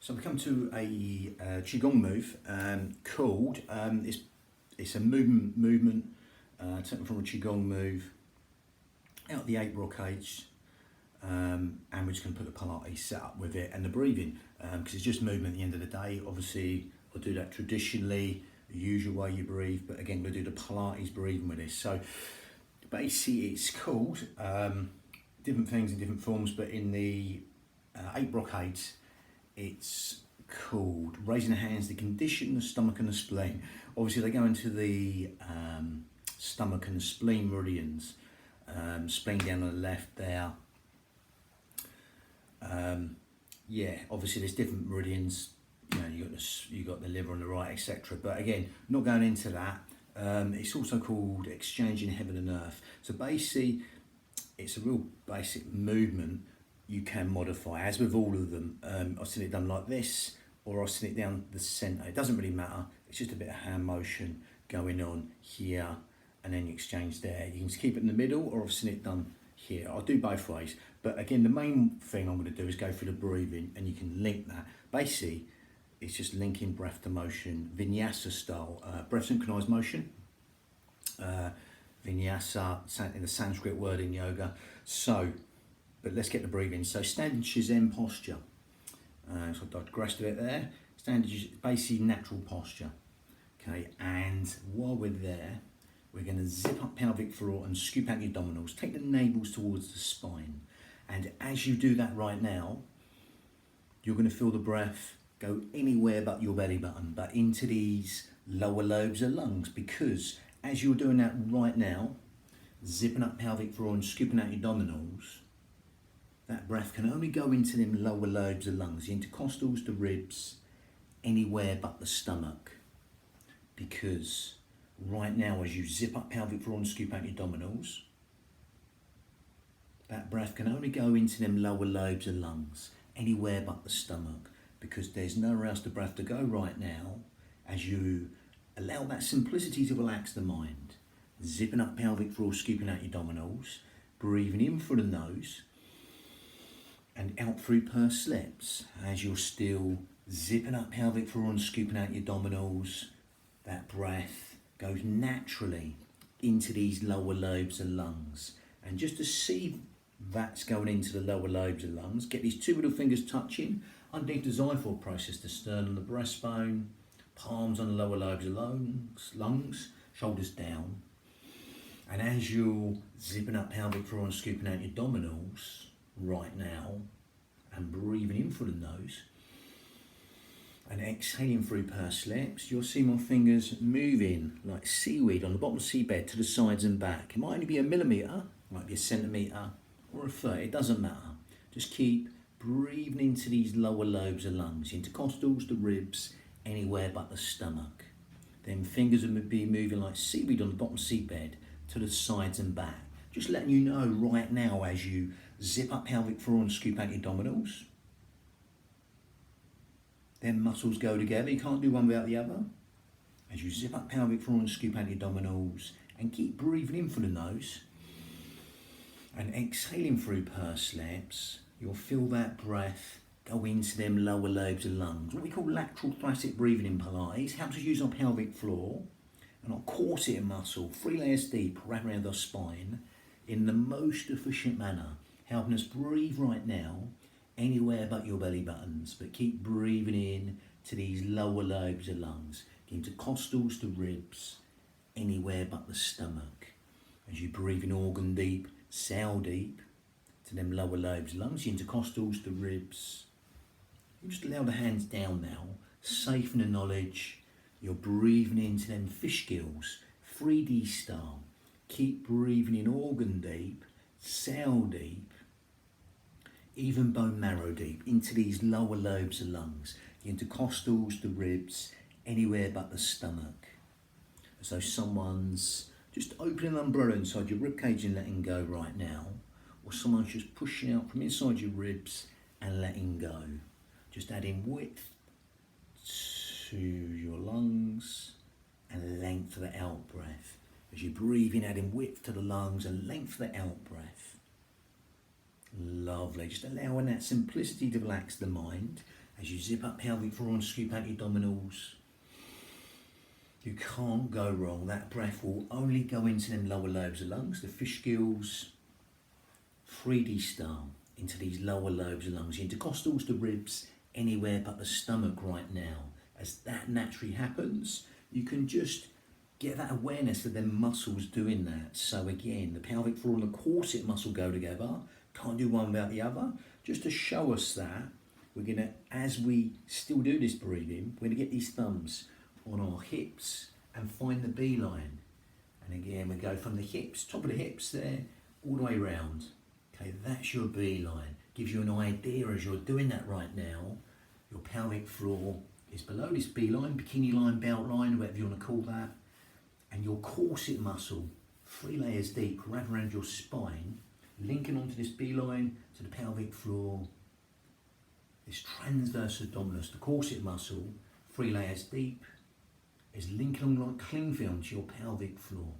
So we come to a qigong move called it's a movement taken from a qigong move out the 8 brocades, and we're just going to put the Pilates set up with it and the breathing because it's just movement at the end of the day. Obviously, I'll do that traditionally, the usual way you breathe, but again, we'll do the Pilates breathing with this. So basically, it's called different things in different forms, but in the 8 brocades, it's called raising the hands to condition the stomach and the spleen. Obviously, they go into the stomach and the spleen meridians. Spleen down on the left there. Obviously there's different meridians. You know, you got the liver on the right, etc. But again, not going into that. It's also called exchanging heaven and earth. So basically, it's a real basic movement you can modify, as with all of them. I've seen it done like this, or I've seen it down the centre. It doesn't really matter. It's just a bit of hand motion going on here, and then you exchange there. You can just keep it in the middle, or I've seen it done here. I'll do both ways. But again, the main thing I'm going to do is go through the breathing, and you can link that. Basically, it's just linking breath to motion, vinyasa style, breath synchronized motion. Vinyasa, the Sanskrit word in yoga. So, but let's get the breathing. So standing Shizen posture. So I digressed a bit there. Standing, basically natural posture. Okay, and while we're there, we're going to zip up pelvic floor and scoop out your abdominals. Take the navels towards the spine. And as you do that right now, you're going to feel the breath go anywhere but your belly button, but into these lower lobes of lungs, because as you're doing that right now, zipping up pelvic floor and scooping out your abdominals, that breath can only go into them lower lobes of lungs, the intercostals, the ribs, anywhere but the stomach. Because right now, as you zip up pelvic floor and scoop out your abdominals, that breath can only go into them lower lobes of lungs, anywhere but the stomach, because there's nowhere else the breath to go right now as you allow that simplicity to relax the mind. Zipping up pelvic floor, scooping out your abdominals, breathing in through the nose and out through pursed lips as you're still zipping up pelvic floor and scooping out your abdominals. That breath goes naturally into these lower lobes of lungs. And just to see that's going into the lower lobes of lungs, get these 2 middle fingers touching underneath the xiphoid process, the sternum, the breastbone, palms on the lower lobes of lungs, shoulders down. And as you're zipping up pelvic floor and scooping out your abdominals right now, and breathing in through the nose, and exhaling through pursed lips, you'll see my fingers moving like seaweed on the bottom of the seabed to the sides and back. It might only be a millimetre, it might be a centimetre, or a foot, it doesn't matter. Just keep breathing into these lower lobes of lungs, intercostals, the ribs, anywhere but the stomach. Then fingers will be moving like seaweed on the bottom seabed to the sides and back. Just letting you know right now as you zip up pelvic floor and scoop out your abdominals. Then muscles go together, you can't do one without the other. As you zip up pelvic floor and scoop out your abdominals, and keep breathing in through the nose and exhaling through pursed lips, you'll feel that breath go into them lower lobes of lungs. What we call lateral thoracic breathing in Pilates helps us use our pelvic floor and our corset muscle, 3 layers deep, wrap around our spine in the most efficient manner, helping us breathe right now anywhere but your belly buttons, but keep breathing in to these lower lobes of lungs, intercostals to ribs, anywhere but the stomach. As you breathe in organ deep, cell deep, to them lower lobes of lungs, intercostals to ribs. You just allow the hands down now, safe in the knowledge you're breathing into them fish gills, 3D style. Keep breathing in organ deep, cell deep, even bone marrow deep, into these lower lobes of lungs, the intercostals, the ribs, anywhere but the stomach. As though someone's just opening an umbrella inside your ribcage and letting go right now, or someone's just pushing out from inside your ribs and letting go. Just adding width to your lungs and length for the out breath. As you breathe in, adding width to the lungs and length for the out breath. Lovely. Just allowing that simplicity to relax the mind As you zip up pelvic floor and scoop out your abdominals, you can't go wrong. That breath will only go into them lower lobes of lungs, the fish gills, 3D style, into these lower lobes of lungs, intercostals, the ribs, anywhere but the stomach right now. As that naturally happens, you can just get that awareness of them muscles doing that. So again, the pelvic floor and the corset muscle go together. Can't do one without the other. Just to show us that, we're gonna, as we still do this breathing, we're gonna get these thumbs on our hips and find the B line. And again, we go from the hips, top of the hips there, all the way round. Okay, that's your B line. Gives you an idea as you're doing that right now. Your pelvic floor is below this B line, bikini line, belt line, whatever you want to call that. And your corset muscle, 3 layers deep, wrap around your spine, linking onto this B line to the pelvic floor. This transverse abdominis, the corset muscle, 3 layers deep, is linking along like cling film to your pelvic floor.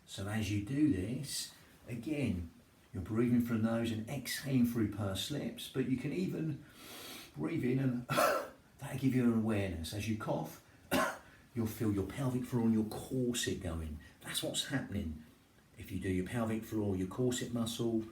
So as you do this, again, you're breathing through the nose and exhaling through pursed lips, but you can even breathe in and that'll give you an awareness. As you cough, you'll feel your pelvic floor and your corset going. That's what's happening. If you do your pelvic floor, your corset muscle,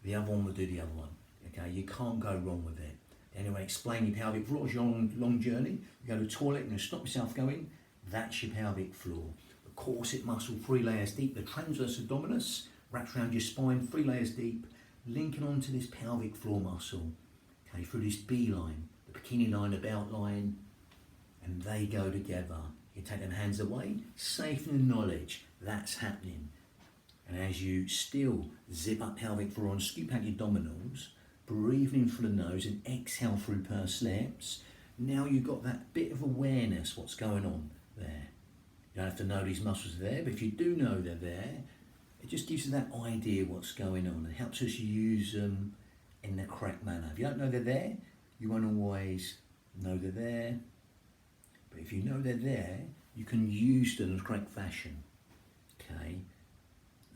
the other one will do the other one. Okay, you can't go wrong with it. Anyway, explain your pelvic floor as you're on a long journey. You go to the toilet and you stop yourself going. That's your pelvic floor. The corset muscle, 3 layers deep. The transverse abdominis wraps around your spine, 3 layers deep, linking onto this pelvic floor muscle. Okay, through this B line, the bikini line, the belt line, and they go together. You take them hands away, safe in the knowledge that's happening. And as you still zip up pelvic floor and scoop out your abdominals, breathe in through the nose and exhale through pursed lips, now you've got that bit of awareness what's going on there. You don't have to know these muscles are there, but if you do know they're there, it just gives you that idea what's going on. It helps us use them in the correct manner. If you don't know they're there, you won't always know they're there. But if you know they're there, you can use them in the correct fashion. Okay.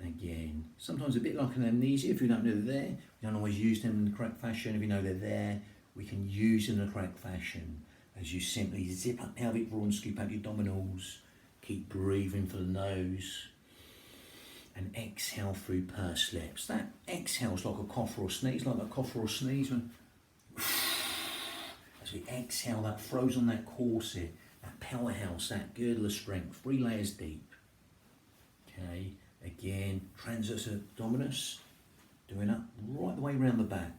Again, sometimes a bit like an amnesia. If you don't know they're there, we don't always use them in the correct fashion. If you know they're there, we can use them in the correct fashion. As you simply zip up pelvic floor and scoop out your abdominals, keep breathing for the nose, and exhale through pursed lips. That exhale's like a cough or a sneeze, like a cough or a sneeze. When as we exhale, that throws on that corset, that powerhouse, that girdle of strength, 3 layers deep. Okay. Again, transverse abdominis, doing up right the way around the back.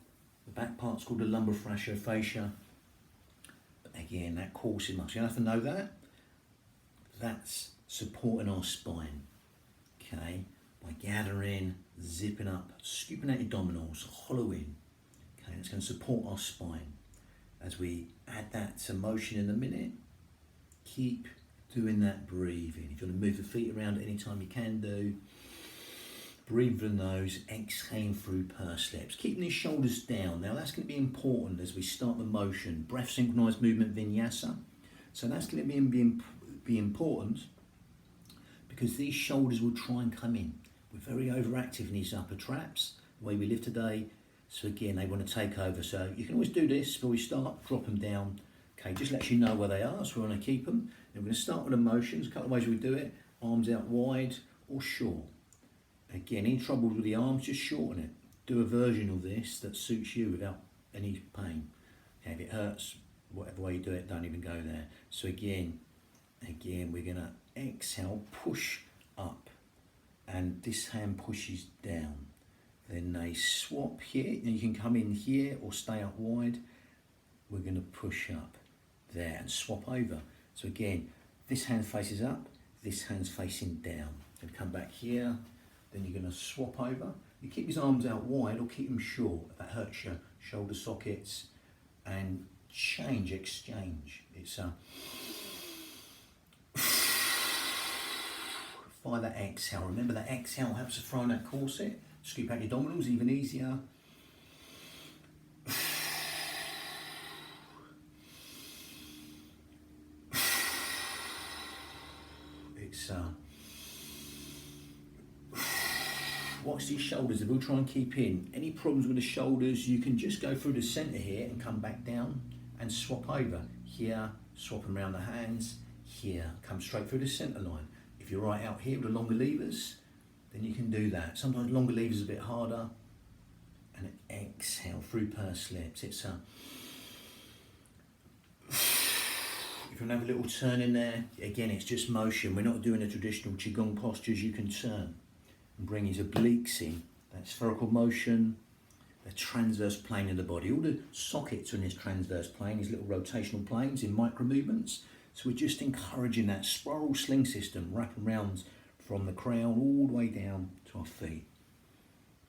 The back part's called the lumbar fascia. But again, that corset muscle, you don't have to know that. That's supporting our spine. Okay, by gathering, zipping up, scooping out your abdominals, hollowing. Okay, it's going to support our spine. As we add that to motion in a minute, keep doing that breathing. If you want to move the feet around at any time, you can do. Breathe through the nose, exhaling through pursed lips. Keeping these shoulders down. Now that's going to be important as we start the motion. Breath synchronized movement vinyasa. So that's going to be important because these shoulders will try and come in. We're very overactive in these upper traps, the way we live today. So again, they want to take over. So you can always do this before we start, drop them down. Okay, just lets you know where they are, so we want to keep them. And we're going to start with the motions, a couple of ways we do it. Arms out wide or short. Again, any trouble with the arms, just shorten it. Do a version of this that suits you without any pain. Okay, if it hurts, whatever way you do it, don't even go there. So again, we're going to exhale, push up, and this hand pushes down. Then they swap here, and you can come in here or stay up wide. We're going to push up there and swap over. So again, this hand faces up, this hand's facing down. And come back here, then you're going to swap over. You keep his arms out wide or keep them short. If that hurts your shoulder sockets. And exchange. It's fire that exhale. Remember that exhale helps to throw in that corset. Scoop out your abdominals, even easier. It's watch these shoulders. If we'll try and keep in any problems with the shoulders, you can just go through the center here and come back down and swap over. Here, swap them around the hands. Here, come straight through the centre line. If you're right out here with the longer levers, then you can do that. Sometimes longer levers are a bit harder. And exhale through pursed lips. It's a... If you want to have a little turn in there, again, it's just motion. We're not doing the traditional Qigong postures. You can turn and bring his obliques in. That spherical motion, the transverse plane of the body. All the sockets on this transverse plane, these little rotational planes in micro movements. So we're just encouraging that spiral sling system wrapping around from the crown all the way down to our feet.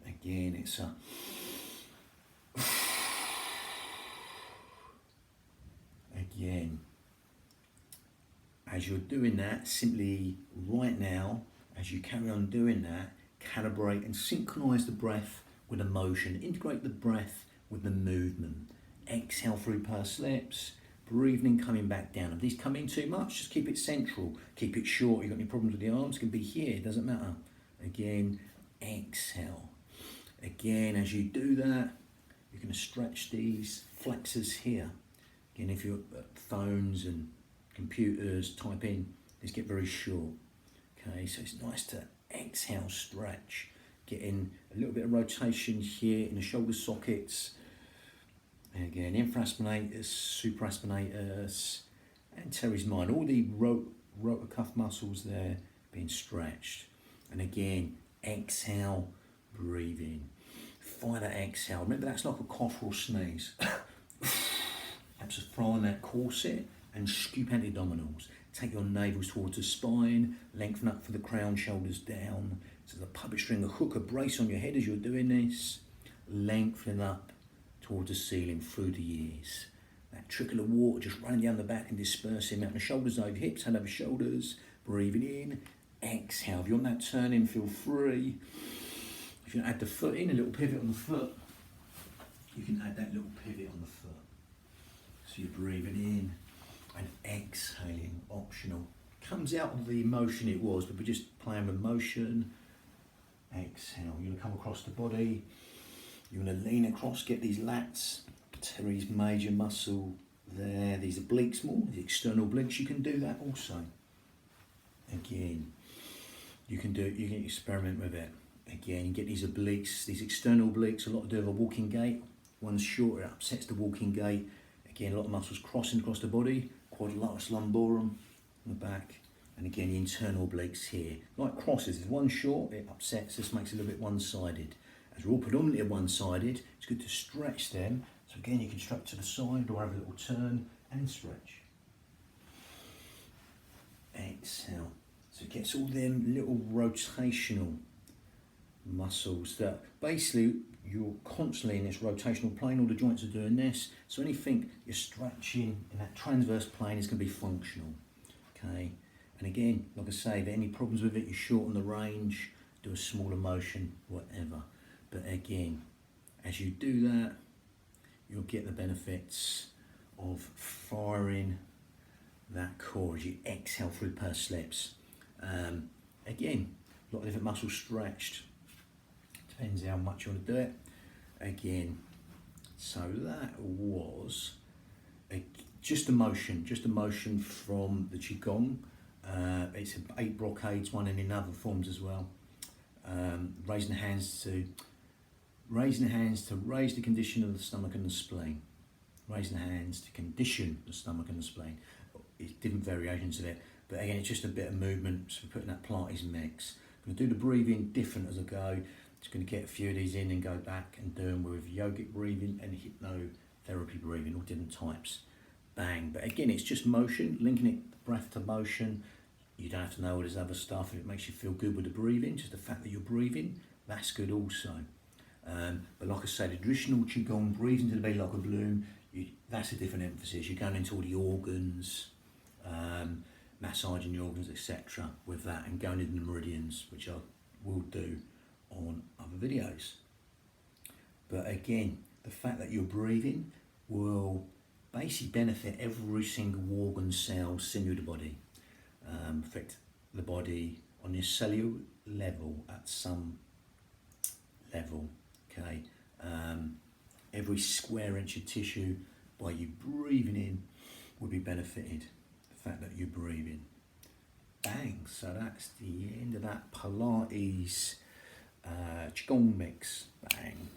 Again, it's a... Again, as you're doing that, simply right now, as you carry on doing that, calibrate and synchronize the breath with the motion. Integrate the breath with the movement. Exhale through pursed lips. Breathing in, coming back down. If these come in too much, just keep it central. Keep it short. You've got any problems with the arms, it can be here. It doesn't matter. Again, exhale. Again, as you do that, you're going to stretch these flexors here. Again, if you're at phones and computers, type in, these get very short. Okay, so it's nice to exhale, stretch. Get in a little bit of rotation here in the shoulder sockets. Again, infraspinatus, supraspinatus, and teres minor. All the rotator cuff muscles there being stretched. And again, exhale, breathe in. Find that exhale. Remember, that's like a cough or sneeze. Perhaps just throw on that corset and scoop anti-abdominals. Take your navels towards the spine, lengthen up for the crown, shoulders down. So the puppet string, a hook, a brace on your head as you're doing this. Lengthen up towards the ceiling through the ears. That trickle of water just running down the back and dispersing out the shoulders over hips, hand over shoulders. Breathing in, exhale. If you want that turn in, feel free. If you add the foot in, a little pivot on the foot, you can add that little pivot on the foot. So you're breathing in and exhaling, optional. Comes out of the motion it was, but we're just playing with motion. Exhale. You're going to come across the body. You're going to lean across, get these lats, teres major muscle there. These obliques more, the external obliques. You can do that also. Again, you can experiment with it. Again, you get these obliques, these external obliques, a lot to do with a walking gait. One's short, it upsets the walking gait. Again, a lot of muscles crossing across the body, quadrilateral lumborum on the back. And again, the internal obliques here. Like crosses, if one's short, it upsets, this makes it a little bit one-sided. As we're all predominantly one-sided, it's good to stretch them. So again, you can stretch to the side or have a little turn and stretch. Exhale. So it gets all them little rotational muscles that basically you're constantly in this rotational plane, all the joints are doing this. So anything you're stretching in that transverse plane is going to be functional. Okay. And again, like I say, if there are any problems with it, you shorten the range, do a smaller motion, whatever. But again, as you do that, you'll get the benefits of firing that core as you exhale through pursed lips. Again, a lot of different muscles stretched. Depends how much you want to do it. Again, so that was just a motion from the Qigong. It's 8 brocades, one and in other forms as well. Raising the hands to raise the condition of the stomach and the spleen. Raising the hands to condition the stomach and the spleen. It's different variations of it, but again, it's just a bit of movement. So we're putting that Pilates mix. I'm going to do the breathing different as I go. Just going to get a few of these in and go back and do them with yogic breathing and hypnotherapy breathing, all different types. Bang. But again, it's just motion, linking it breath to motion. You don't have to know all this other stuff. If it makes you feel good with the breathing, just the fact that you're breathing, that's good also. But like I say, the traditional Qigong, breathing to the belly like a balloon, that's a different emphasis. You're going into all the organs, massaging the organs, etc. with that, and going into the meridians, which I will do on other videos. But again, the fact that you're breathing will basically benefit every single organ, cell, sinew of the body, affect the body on your cellular level at some level. Okay, every square inch of tissue, by you breathing in will be benefited. The fact that you're breathing. Bang. So that's the end of that Pilates Qigong mix. Bang.